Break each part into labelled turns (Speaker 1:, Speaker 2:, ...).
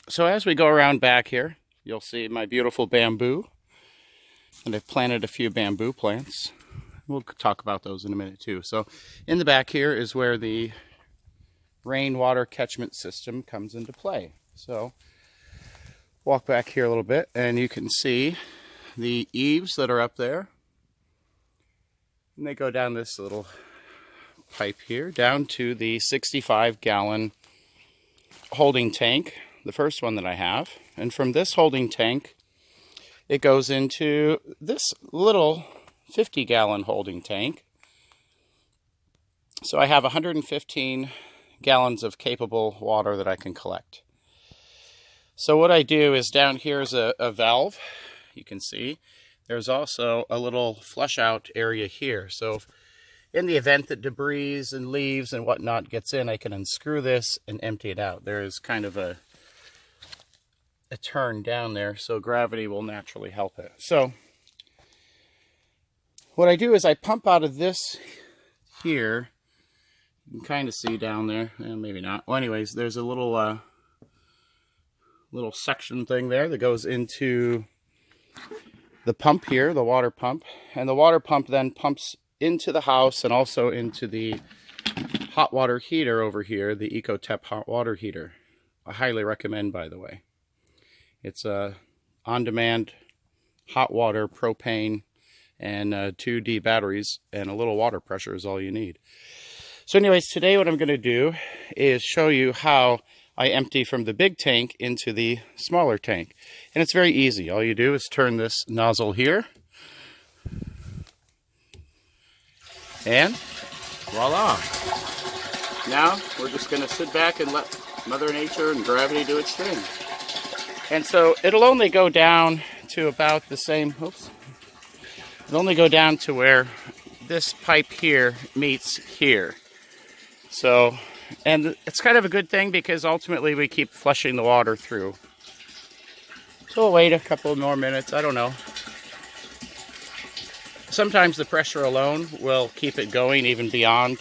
Speaker 1: So as we go around back here, you'll see my beautiful bamboo. And I've planted a few bamboo plants. We'll talk about those in a minute too. So in the back here is where the rainwater catchment system comes into play. So walk back here a little bit and you can see the eaves that are up there. And they go down this little pipe here down to the 65-gallon holding tank, the first one that I have. And from this holding tank, it goes into this little 50-gallon holding tank. So I have 115 gallons of capable water that I can collect. So what I do is down here is a valve. You can see there's also a little flush out area here. So in the event that debris and leaves and whatnot gets in, I can unscrew this and empty it out. There is kind of a turn down there, so gravity will naturally help it. So what I do is I pump out of this here. You can kind of see down there, maybe not. Well, anyways, there's a little little section thing there that goes into the pump here, the water pump, and the water pump then pumps into the house and also into the hot water heater over here, the EcoTep hot water heater. I highly recommend, by the way. It's a on-demand hot water, propane, and 2D batteries, and a little water pressure is all you need. So anyways, today what I'm going to do is show you how I empty from the big tank into the smaller tank. And it's very easy. All you do is turn this nozzle here. And voila. Now we're just going to sit back and let Mother Nature and gravity do its thing. And so it'll only go down to about the same, it'll only go down to where this pipe here meets here. So, and it's kind of a good thing because ultimately we keep flushing the water through. So we'll wait a couple more minutes, I don't know. Sometimes the pressure alone will keep it going even beyond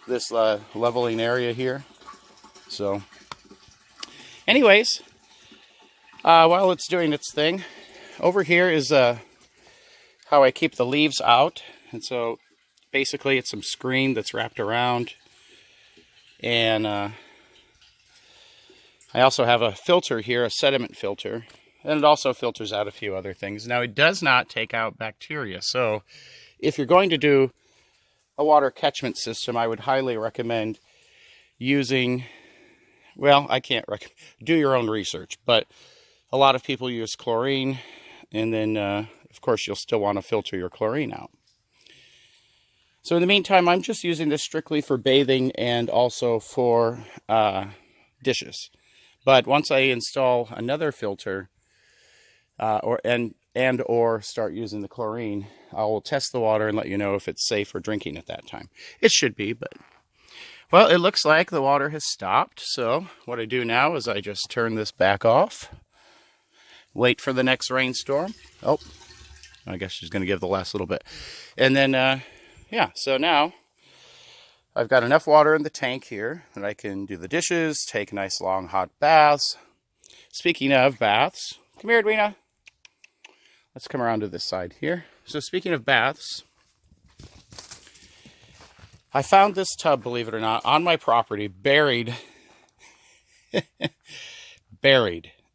Speaker 1: this leveling area here. So, anyways, while it's doing its thing, over here is how I keep the leaves out. And so basically it's some screen that's wrapped around. And I also have a filter here, a sediment filter. And it also filters out a few other things. Now, it does not take out bacteria. So if you're going to do a water catchment system, I would highly recommend using, well, I can't recommend, do your own research. But a lot of people use chlorine. And then, of course, you'll still want to filter your chlorine out. So in the meantime, I'm just using this strictly for bathing and also for dishes. But once I install another filter or start using the chlorine, I will test the water and let you know if it's safe for drinking at that time. It should be, but well, it looks like the water has stopped. So what I do now is I just turn this back off, wait for the next rainstorm. Oh, I guess she's going to give the last little bit, and then. Yeah, so now I've got enough water in the tank here that I can do the dishes, take nice long hot baths. Speaking of baths, come here, Edwina. Let's come around to this side here. So speaking of baths, I found this tub, believe it or not, on my property, buried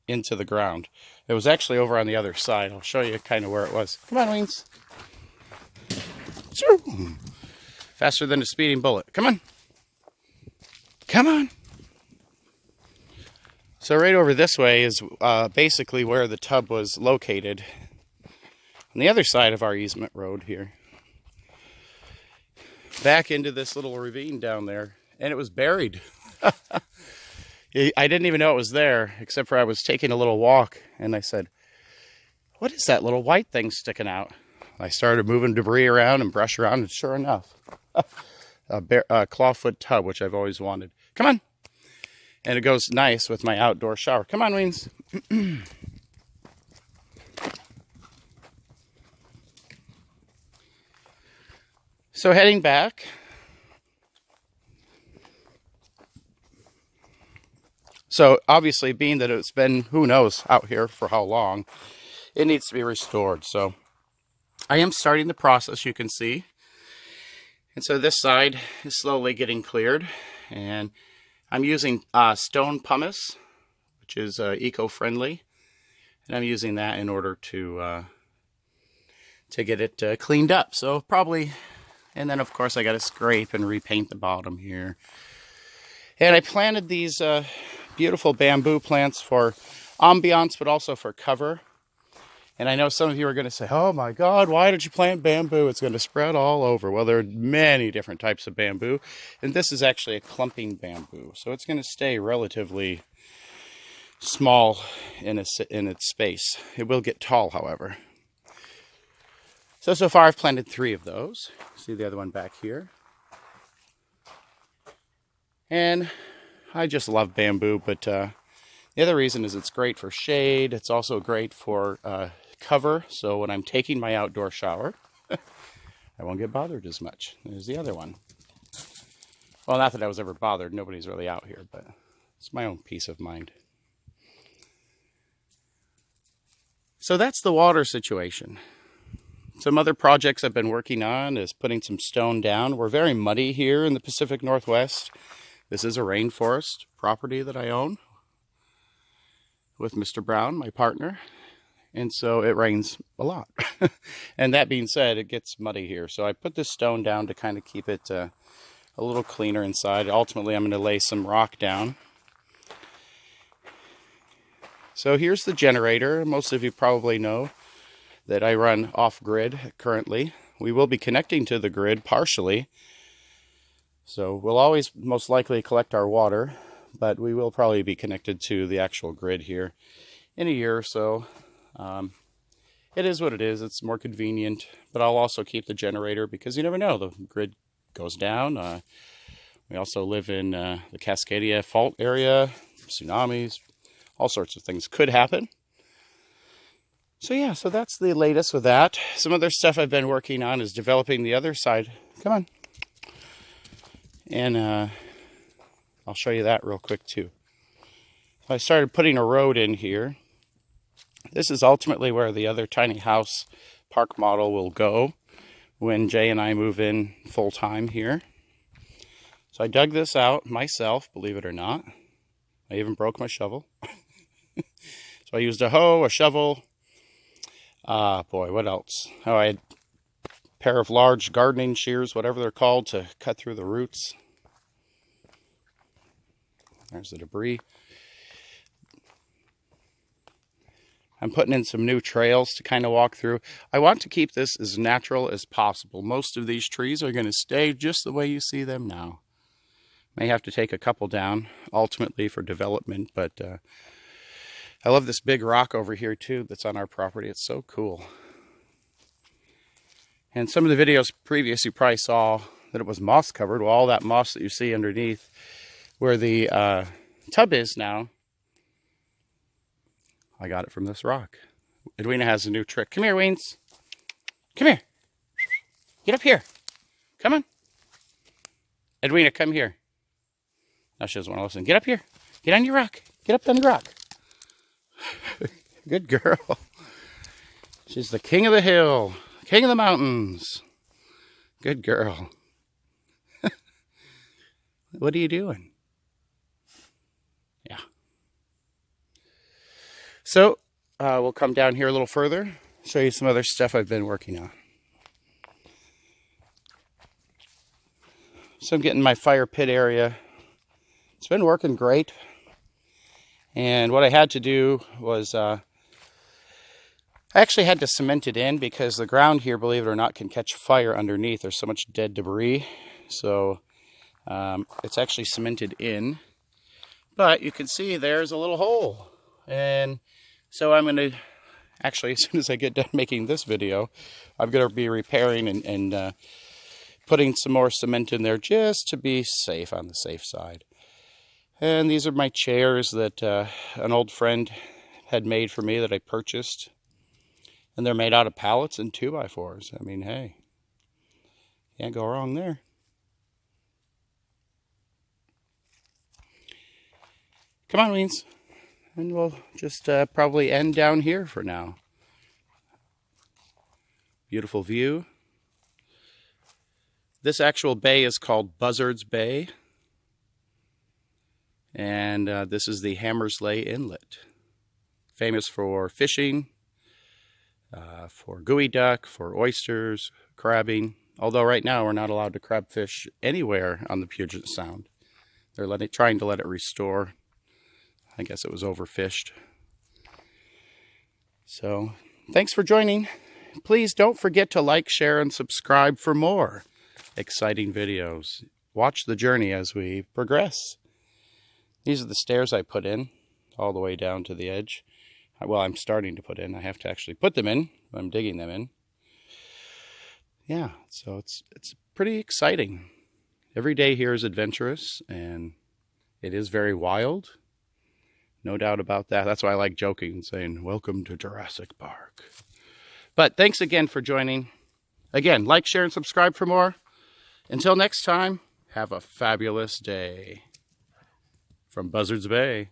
Speaker 1: into the ground. It was actually over on the other side. I'll show you kind of where it was. Come on, Weens. Faster than a speeding bullet. Come on. Come on. So right over this way is basically where the tub was located. On the other side of our easement road here. Back into this little ravine down there. And it was buried. I didn't even know it was there, except for I was taking a little walk. And I said, what is that little white thing sticking out? I started moving debris around and brush around, and sure enough, a clawfoot tub, which I've always wanted. Come on. And it goes nice with my outdoor shower. Come on, Weens. So heading back, So obviously, being that it's been, who knows, out here for how long, it needs to be restored. So I am starting the process, you can see. And so this side is slowly getting cleared. And I'm using stone pumice, which is eco-friendly. And I'm using that in order to get it cleaned up. So probably, and then of course I got to scrape and repaint the bottom here. And I planted these beautiful bamboo plants for ambiance, but also for cover. And I know some of you are going to say, oh my God, why did you plant bamboo? It's going to spread all over. Well, there are many different types of bamboo. And this is actually a clumping bamboo. So it's going to stay relatively small in its space. It will get tall, however. So far I've planted 3 of those. See the other one back here. And I just love bamboo, but the other reason is it's great for shade. It's also great for cover. So when I'm taking my outdoor shower, I won't get bothered as much. There's the other one. Well, not that I was ever bothered. Nobody's really out here, but it's my own peace of mind. So that's the water situation. Some other projects I've been working on is putting some stone down. We're very muddy here in the Pacific Northwest. This is a rainforest property that I own with Mr. Brown, my partner. And so it rains a lot. And that being said, it gets muddy here. So I put this stone down to kind of keep it a little cleaner inside. Ultimately, I'm going to lay some rock down. So here's the generator. Most of you probably know that I run off-grid currently. We will be connecting to the grid partially. So we'll always most likely collect our water, but we will probably be connected to the actual grid here in a year or so. It is what it is. It's more convenient, but I'll also keep the generator because you never know. The grid goes down. We also live in the Cascadia fault area, tsunamis, all sorts of things could happen. So yeah, so that's the latest with that. Some other stuff I've been working on is developing the other side. Come on. And I'll show you that real quick too. I started putting a road in here. This is ultimately where the other tiny house park model will go when Jay and I move in full time here. So I dug this out myself, believe it or not. I even broke my shovel. So I used a hoe, a shovel. Boy, what else? Oh, I had a pair of large gardening shears, whatever they're called, to cut through the roots. There's the debris. I'm putting in some new trails to kind of walk through. I want to keep this as natural as possible. Most of these trees are going to stay just the way you see them now. May have to take a couple down ultimately for development, but I love this big rock over here too that's on our property. It's so cool. And some of the videos previous you probably saw that it was moss covered. Well, all that moss that you see underneath where the tub is now, I got it from this rock. Edwina has a new trick. Come here, Weens. Come here. Get up here. Come on. Edwina, come here. Now she doesn't want to listen. Get up here. Get on your rock. Get up on the rock. Good girl. She's the king of the hill. King of the mountains. Good girl. What are you doing? Yeah. So, we'll come down here a little further, show you some other stuff I've been working on. So I'm getting my fire pit area. It's been working great. And what I had to do was, I actually had to cement it in because the ground here, believe it or not, can catch fire underneath. There's so much dead debris. So it's actually cemented in. But you can see there's a little hole. And so I'm going to, actually, as soon as I get done making this video, I'm going to be repairing and putting some more cement in there just to be safe, on the safe side. And these are my chairs that an old friend had made for me that I purchased. And they're made out of pallets and 2x4s. I mean, hey, can't go wrong there. Come on, Weens. And we'll just probably end down here for now. Beautiful view. This actual bay is called Buzzards Bay. And this is the Hammersley Inlet. Famous for fishing, for gooey duck, for oysters, crabbing. Although right now we're not allowed to crab fish anywhere on the Puget Sound. They're trying to let it restore. I guess it was overfished. So, thanks for joining. Please don't forget to like, share, and subscribe for more exciting videos. Watch the journey as we progress. These are the stairs I put in, all the way down to the edge. Well, I'm starting to put in. I have to actually put them in. I'm digging them in. Yeah, so it's pretty exciting. Every day here is adventurous, and it is very wild. No doubt about that. That's why I like joking and saying, welcome to Jurassic Park. But thanks again for joining. Again, like, share, and subscribe for more. Until next time, have a fabulous day. From Buzzards Bay.